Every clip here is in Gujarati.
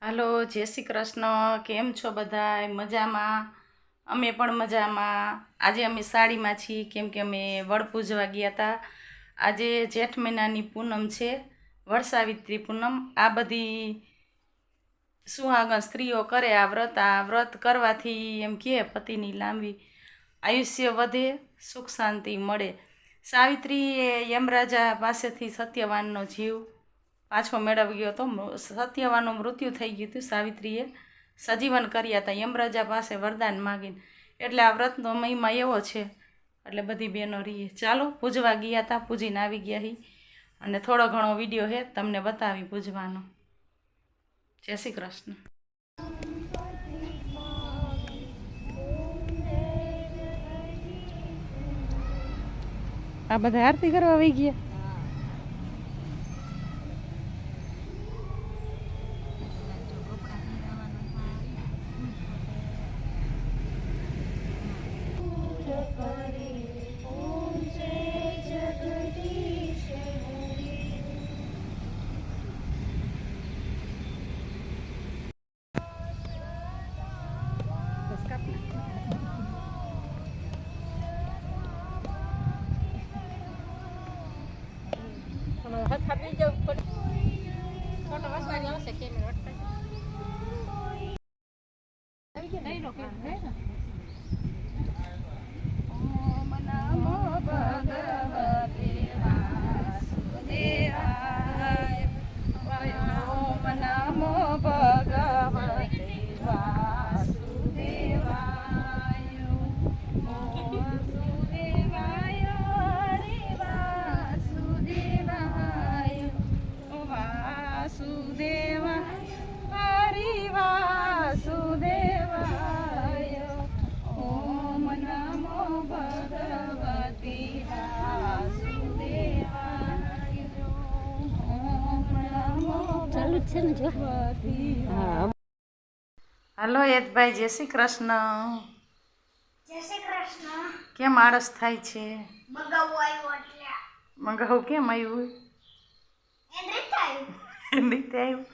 હાલો, જય શ્રી કૃષ્ણ. કેમ છો બધાય? મજામાં? અમે પણ મજામાં. આજે અમે સાડીમાં છીએ કેમ કે અમે વડ પૂજવા ગયા હતા. આજે જેઠ મહિનાની પૂનમ છે, વડસાવિત્રી પૂનમ. આ બધી સુહાગણ સ્ત્રીઓ કરે આ વ્રત કરવાથી એમ કહે પતિની લાંબી આયુષ્ય વધે, સુખ શાંતિ મળે. સાવિત્રી એ યમરાજા પાસેથી સત્યવાનનો જીવ પાછો મેળવી ગયો હતો. સત્યવાનનું મૃત્યુ થઈ ગયું હતું. સાવિત્રીએ સજીવન કર્યા હતા યમરાજા પાસે વરદાન માગીને. એટલે આ વ્રતનો મહિમા એવો છે. એટલે બધી બહેનો રહીએ. ચાલો, પૂજવા ગયા હતા, પૂજીને આવી ગયા હી. અને થોડો ઘણો વિડીયો હે તમને બતાવી પૂજવાનો. જય શ્રી કૃષ્ણ. આ બધા આરતી કરવા આવી ગયા. હાલો યદભાઈ, જય શ્રી કૃષ્ણ. જય શ્રી કૃષ્ણ. કેમ આળસ થાય છે? મંગાવું આવ્યું એટલે. મંગાવું કેમ આવ્યું? રીતે આવ્યું. રીતે આવ્યું.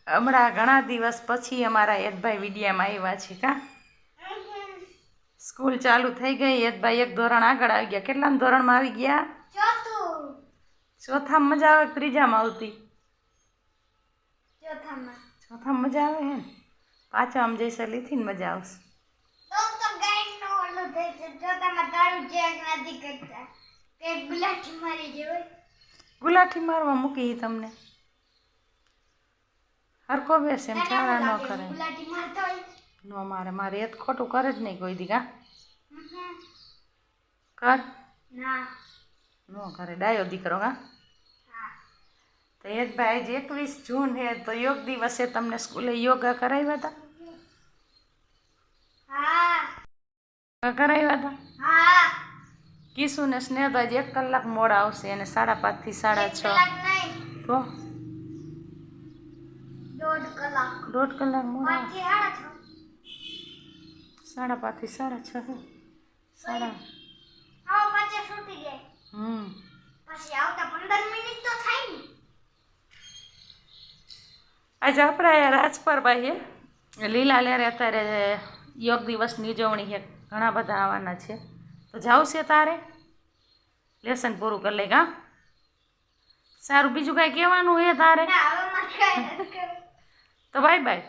હમણાં ઘણા દિવસ પછી અમારા યદભાઈ વિડીયામાં આવ્યા છે. કા સ્કૂલ ચાલુ થઈ ગઈ. યદભાઈ એક ધોરણ આગળ આવી ગયા. કેટલામ ધોરણમાં આવી ગયા? ચોથું. ચોથામાં મજા આવે? ત્રીજામાં આવતી? ચોથામાં. ચોથામાં મજા આવે હે ને? પાંચમાં જઈશે લીથીને મજા આવશે. તો ગાઈડ નો ઓલો થઈ છે. ચોથામાં તાળું ચેક નથી કરતા. કે ગુલાઠી મારી જેવું. ગુલાઠી મારવા મૂકી તમને હરખો બેસે એમ ચારા ન કરે. ગુલાઠી મારતા હોય ન મારે. મારે એ ખોટું કરે જ નહીં કોઈ દી. કા કર ના ન કરે. ડાયો દીકરો. કા તો એ જ ભાઈ, આજે 21 જૂન હે તો યોગ દિવસે તમને સ્કૂલે યોગા કરાવ્યા હતા? હા કરાવ્યા હતા. હા. કિશુ ને સ્નેહ તો આજે 1 કલાક મોડા આવશે. અને 5:30 થી 6:30. તો 1.5 કલાક મોડા. 5:30 થી 6:30. પછી આવતા 15 મિનિટ તો થાય ને. આજે આપણા રાજપરભાઈ લીલા લેરે અત્યારે યોગ દિવસની ઉજવણી છે. ઘણા બધા આવવાના છે. તો જાવું છે તારે? લેસન પૂરું કરી લે. કા સારું, બીજું કાંઈ કહેવાનું હે તારે? ના, હવે મારે કાંઈ નથી કરવું. તો બાય બાય.